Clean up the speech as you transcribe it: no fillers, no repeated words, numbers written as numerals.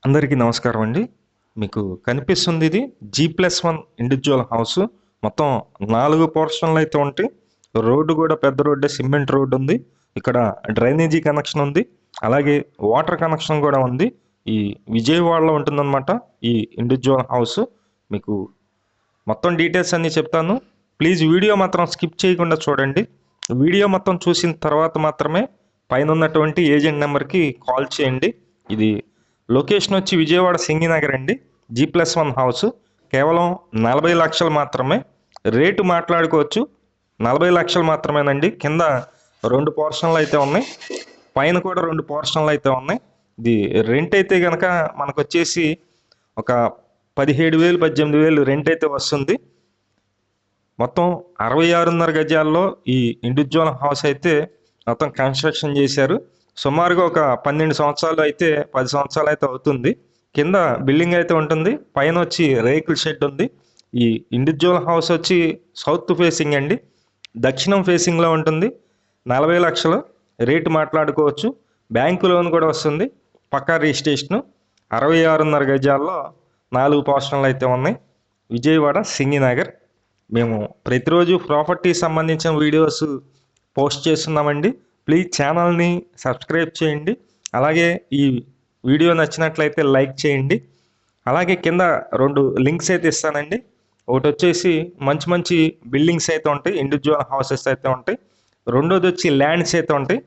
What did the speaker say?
అందరికీ నమస్కారం అండి. మీకు కనిపిస్తుంది ఇది G+1 ఇండివిడ్యువల్ హౌస్. మొత్తం 4 పోర్షన్లు అయితే ఉంటాయి. రోడ్డు కూడా పెద్ద రోడ్డే, సిమెంట్ రోడ్డు ఉంది. ఇక్కడ డ్రైనేజీ కనెక్షన్ ఉంది. అలాగే వాటర్ కనెక్షన్ కూడా ఉంది. ఈ విజయవాడలో ఉంటుందన్నమాట ఈ ఇండివిడ్యువల్ హౌస్. మీకు మొత్తం డీటెయిల్స్ అన్నీ చెప్తాను. ప్లీజ్ వీడియో మాత్రం స్కిప్ చేయకుండా చూడండి. వీడియో మొత్తం చూసిన తర్వాత మాత్రమే పైన ఉన్నటువంటి ఏజెంట్ నెంబర్కి కాల్ చేయండి. ఇది లొకేషన్ వచ్చి విజయవాడ సింగినగర్ అండి. G+1 హౌస్ కేవలం 40 లక్షలు మాత్రమే. రేటు మాట్లాడుకోవచ్చు. 40 లక్షలు మాత్రమేనండి. కింద 2 పోర్షన్లు అయితే ఉన్నాయి, పైన కూడా 2 పోర్షన్లు అయితే ఉన్నాయి. ఇది రెంట్ అయితే కనుక మనకు వచ్చేసి ఒక 17,000 18,000 రెంట్ అయితే వస్తుంది. మొత్తం 66.5 గజాల్లో ఈ ఇండివిడ్యువల్ హౌస్ అయితే మొత్తం కన్స్ట్రక్షన్ చేశారు. సుమారుగా ఒక 12 సంవత్సరాలు అయితే 10 సంవత్సరాలు అయితే అవుతుంది. కింద బిల్డింగ్ అయితే ఉంటుంది, పైన వచ్చి రేకుల షెడ్ ఉంది. ఈ ఇండివిడ్యువల్ హౌస్ వచ్చి సౌత్ ఫేసింగ్ అండి, దక్షిణం ఫేసింగ్లో ఉంటుంది. 40 లక్షలు రేటు మాట్లాడుకోవచ్చు. బ్యాంకు లోన్ కూడా వస్తుంది, పక్కా రిజిస్ట్రేషను. 66.5 గజాల్లో 4 పోర్షన్లు అయితే ఉన్నాయి. విజయవాడ సింగినగర్. మేము ప్రతిరోజు ప్రాపర్టీ సంబంధించిన వీడియోస్ పోస్ట్ చేస్తున్నామండి. ప్లీజ్ ఛానల్ని సబ్స్క్రైబ్ చేయండి. అలాగే ఈ వీడియో నచ్చినట్లయితే లైక్ చేయండి. అలాగే కింద 2 లింక్స్ అయితే ఇస్తానండి. ఒకటి వచ్చేసి మంచి మంచి బిల్డింగ్స్ అయితే ఉంటాయి, ఇండివిడ్యువల్ హౌసెస్ అయితే ఉంటాయి. రెండోది వచ్చి ల్యాండ్స్ అయితే ఉంటాయి.